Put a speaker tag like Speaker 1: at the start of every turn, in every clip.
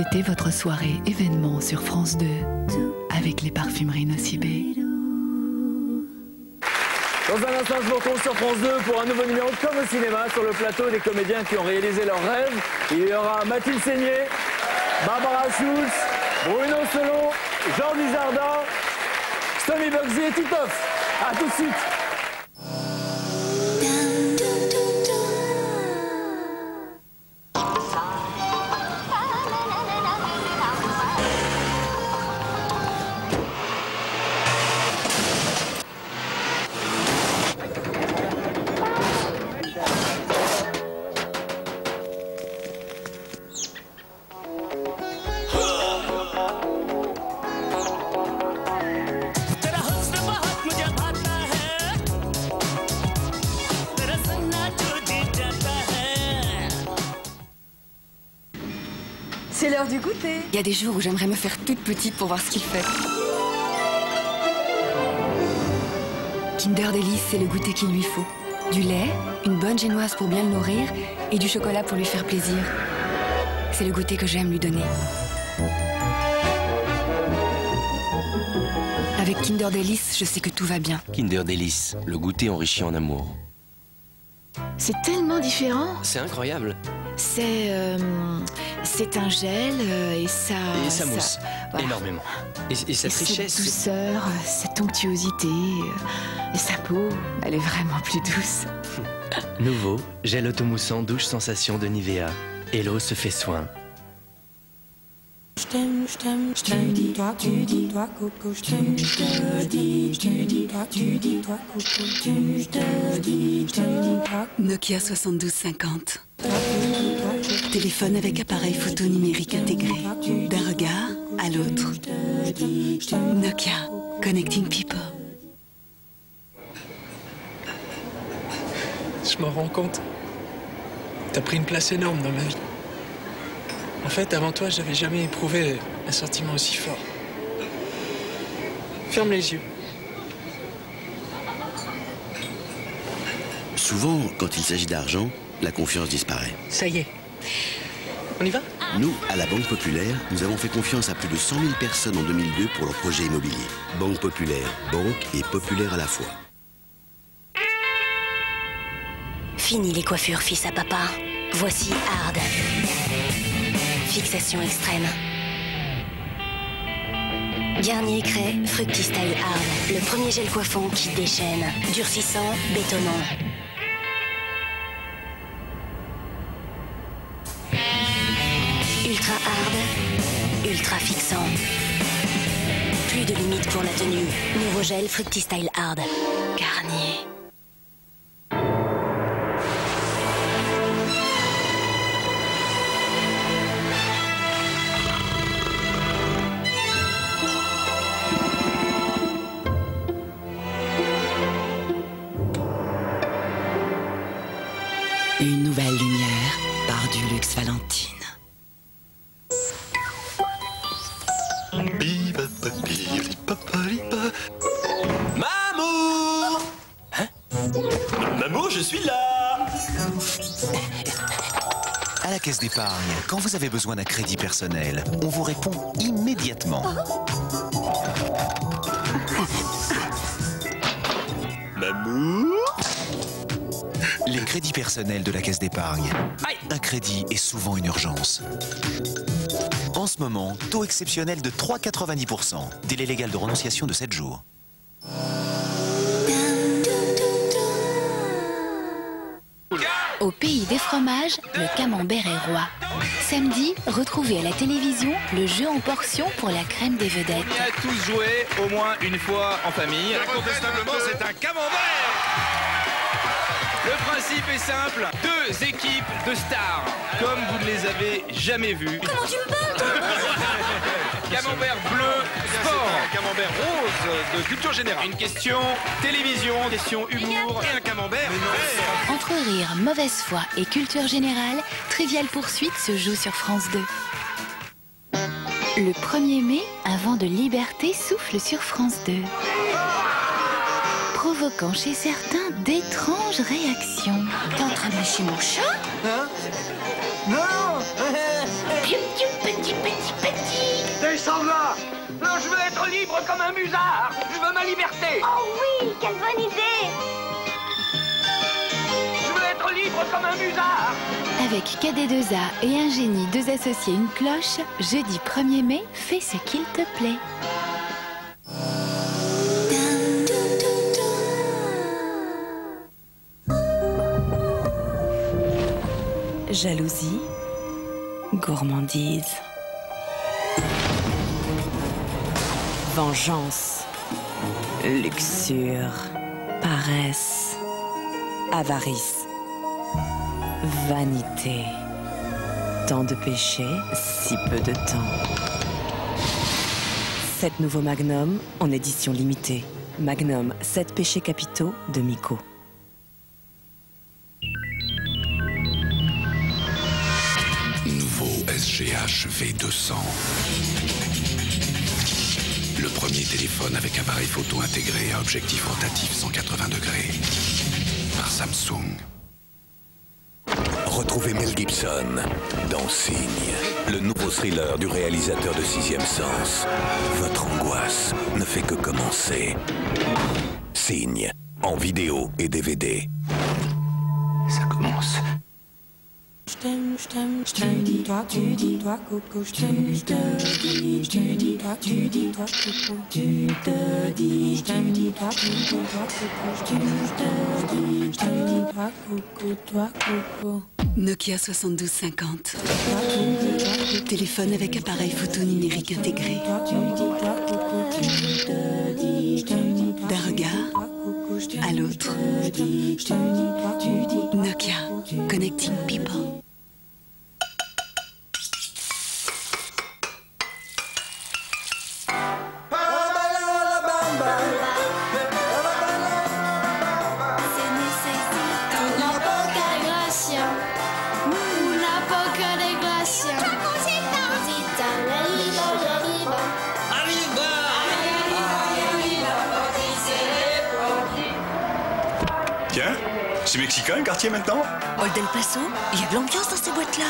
Speaker 1: C'était votre soirée événement sur France 2 avec les parfumeries Nocibé.
Speaker 2: Dans un instant, je vous retrouve sur France 2 pour un nouveau numéro de Comme au cinéma sur le plateau des comédiens qui ont réalisé leurs rêves. Il y aura Mathilde Seigné, Barbara Schulz, Bruno Selon, Jean Dujardin, Stomy Bugsy et Titoff. A tout de suite.
Speaker 3: C'est l'heure du goûter.
Speaker 4: Il y a des jours où j'aimerais me faire toute petite pour voir ce qu'il fait. Kinder Delice, c'est le goûter qu'il lui faut. Du lait, une bonne génoise pour bien le nourrir et du chocolat pour lui faire plaisir. C'est le goûter que j'aime lui donner. Avec Kinder Delice, je sais que tout va bien.
Speaker 5: Kinder Delice, le goûter enrichi en amour.
Speaker 6: C'est tellement différent.
Speaker 5: C'est incroyable.
Speaker 6: C'est un gel et ça...
Speaker 5: Et ça mousse,
Speaker 6: voilà.
Speaker 5: énormément. Et cette richesse...
Speaker 6: Cette douceur, cette onctuosité, et sa peau, elle est vraiment plus douce.
Speaker 5: Nouveau, gel automoussant douche sensation de Nivea. Hello se fait soin.
Speaker 1: Nokia 7250. Téléphone avec appareil photo numérique intégré. D'un regard à l'autre. Nokia, connecting people.
Speaker 7: Je m'en rends compte. T'as pris une place énorme dans ma vie. En fait, avant toi, j'avais jamais éprouvé un sentiment aussi fort. Ferme les yeux.
Speaker 8: Souvent, quand il s'agit d'argent, la confiance disparaît.
Speaker 7: Ça y est. On y va?
Speaker 8: Nous, à la Banque Populaire, nous avons fait confiance à plus de 100 000 personnes en 2002 pour leurs projets immobiliers. Banque Populaire, banque et populaire à la fois.
Speaker 9: Fini les coiffures fils à papa. Voici Hard. Fixation extrême. Garnier Cray Fructi Style Hard. Le premier gel coiffant qui déchaîne. Durcissant, bétonnant. Ultra hard, ultra fixant. Plus de limite pour la tenue. Nouveau gel Fructi Style Hard. Garnier.
Speaker 1: Une nouvelle lumière par du luxe Valentine.
Speaker 5: Mamour! Hein? Mamour, je suis là!
Speaker 10: À la caisse d'épargne, quand vous avez besoin d'un crédit personnel, on vous répond immédiatement.
Speaker 5: Mamour?
Speaker 10: Les crédits personnels de la caisse d'épargne. Un crédit est souvent une urgence. En ce moment, taux exceptionnel de 3,90%. Délai légal de renonciation de 7 jours.
Speaker 11: Au pays des fromages, le camembert est roi. Samedi, retrouvez à la télévision le jeu en portion pour la crème des vedettes.
Speaker 12: On a tous joué au moins une fois en famille. Incontestablement, c'est un camembert! Le principe est simple, deux équipes de stars, comme vous ne les avez jamais vues.
Speaker 9: Comment tu me parles, toi?
Speaker 12: Camembert bleu, sport. Un camembert rose de culture générale. Une question télévision, question humour et un camembert vert.
Speaker 11: Entre rire, mauvaise foi et culture générale, Trivial Poursuite se joue sur France 2. Le 1er mai, un vent de liberté souffle sur France 2. Provoquant chez certains d'étranges réactions.
Speaker 9: T'es en train de lâcher mon chat?
Speaker 13: Hein? Non!
Speaker 9: Petit
Speaker 13: s'en va. Non, je veux être libre comme un musard. Je veux ma liberté.
Speaker 9: Oh oui, quelle bonne idée.
Speaker 13: Je veux être libre comme un musard.
Speaker 11: Avec KD2A et un génie, deux associés, une cloche, jeudi 1er mai, fais ce qu'il te plaît.
Speaker 14: Jalousie, gourmandise, vengeance, luxure, paresse, avarice, vanité. Tant de péchés, si peu de temps. 7 nouveaux Magnum en édition limitée. Magnum 7 péchés capitaux de Miko.
Speaker 15: Nouveau SGH V200. Le premier téléphone avec appareil photo intégré à objectif rotatif 180 degrés. Par Samsung.
Speaker 16: Retrouvez Mel Gibson dans Signe, le nouveau thriller du réalisateur de Sixième Sens. Votre angoisse ne fait que commencer. Signe, en vidéo et DVD.
Speaker 15: Ça commence.
Speaker 17: Je t'aime, toi, tu dis, toi, coco, je t'aime, toi, tu dis, toi, coco, tu te dis, je t'aime, toi, coco, je t'aime, toi, coco, toi, coco.
Speaker 1: Nokia 7250. Téléphone avec appareil photo numérique intégré. D'un regard à l'autre. Nokia, connecting people.
Speaker 16: Tiens, c'est mexicain le quartier maintenant?
Speaker 1: Old El Paso, il y a de l'ambiance dans ces boîtes-là.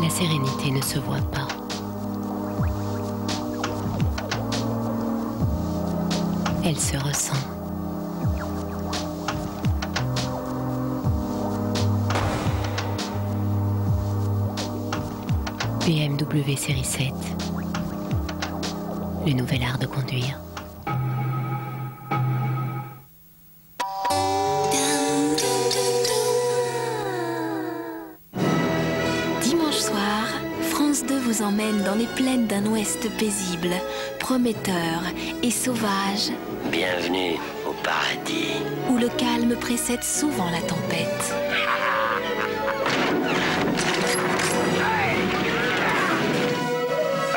Speaker 9: La sérénité ne se voit pas. Elle se ressent. BMW série 7. Le nouvel art de conduire.
Speaker 11: Dimanche soir, France 2 vous emmène dans les plaines d'un ouest paisible, prometteur et sauvage,
Speaker 18: Bienvenue au paradis.
Speaker 11: où le calme précède souvent la tempête.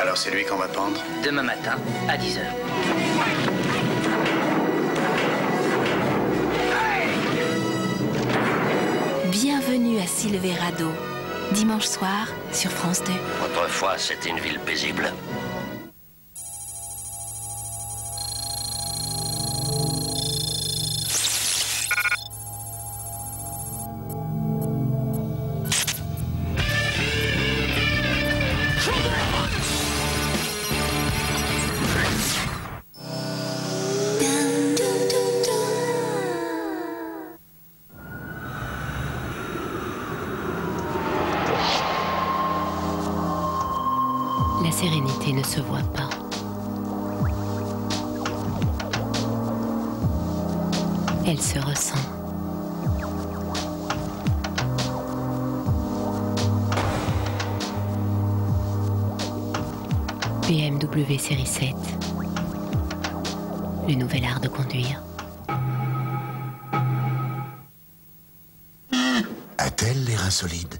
Speaker 18: Alors c'est lui qu'on va pendre? Demain matin, à 10h.
Speaker 11: Bienvenue à Silverado, dimanche soir sur France 2.
Speaker 18: Autrefois, c'était une ville paisible.
Speaker 9: La sérénité ne se voit pas. Elle se ressent. BMW série 7. Le nouvel art de conduire.
Speaker 19: A-t-elle les reins solides?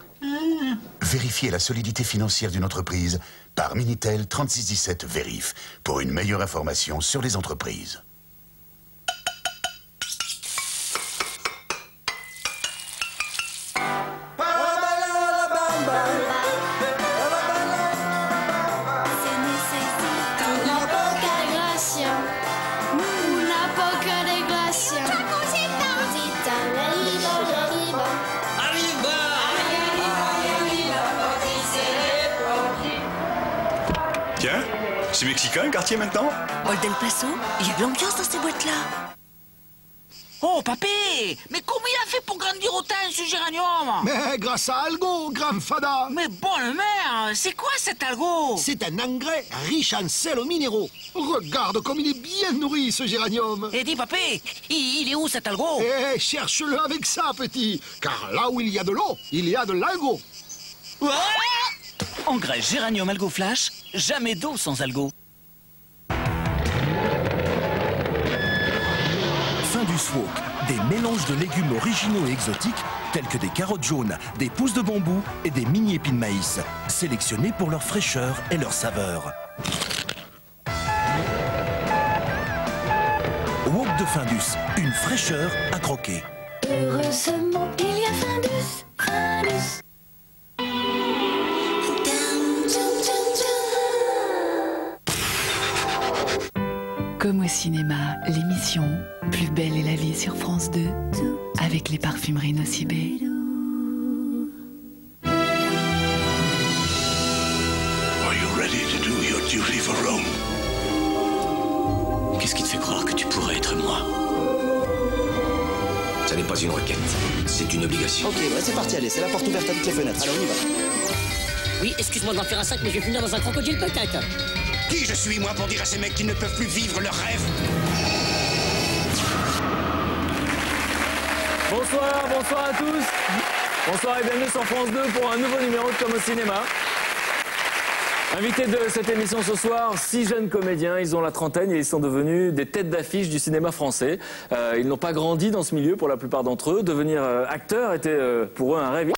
Speaker 19: Vérifiez la solidité financière d'une entreprise par Minitel 3617 Vérif pour une meilleure information sur les entreprises.
Speaker 20: C'est mexicain, le quartier, maintenant?
Speaker 21: Hall del Paso, il y a de l'ambiance dans ces boîtes-là.
Speaker 22: Oh, papé! Mais comment il a fait pour grandir autant, ce géranium?
Speaker 23: Mais grâce à Algo, grand fada.
Speaker 22: Mais bonne mère, c'est quoi cet algo?
Speaker 23: C'est un engrais riche en sels minéraux. Regarde comme il est bien nourri, ce géranium.
Speaker 22: Et dis, papé, il est où cet algo?
Speaker 23: Eh, cherche-le avec ça, petit. Car là où il y a de l'eau, il y a de l'algo.
Speaker 22: Engrais géranium algo flash, jamais d'eau sans algo.
Speaker 24: Findus Wok, des mélanges de légumes originaux et exotiques tels que des carottes jaunes, des pousses de bambou et des mini épis de maïs, sélectionnés pour leur fraîcheur et leur saveur. Wok de Findus, une fraîcheur à croquer.
Speaker 17: Heureusement, il y a Findus, Findus.
Speaker 1: Comme au cinéma, l'émission Plus belle est la vie sur France 2, avec les parfumeries Nocibé.
Speaker 15: Are you ready to do your duty for Rome?
Speaker 18: Qu'est-ce qui te fait croire que tu pourrais être moi?
Speaker 25: Ça n'est pas une requête, c'est une obligation.
Speaker 26: Ok, ouais, c'est parti, allez, c'est la porte ouverte à toutes les fenêtres. Alors on y va.
Speaker 27: Oui, excuse-moi d'en faire un sac, mais je vais finir dans un crocodile peut-être.
Speaker 15: Qui je suis, moi, pour dire à ces mecs qu'ils ne peuvent plus vivre leurs rêves?
Speaker 2: Bonsoir, bonsoir à tous. Bonsoir et bienvenue sur France 2 pour un nouveau numéro de Comme au cinéma. Invités de cette émission ce soir, 6 jeunes comédiens, ils ont la trentaine et ils sont devenus des têtes d'affiche du cinéma français. Ils n'ont pas grandi dans ce milieu pour la plupart d'entre eux. Devenir acteur était pour eux un rêve.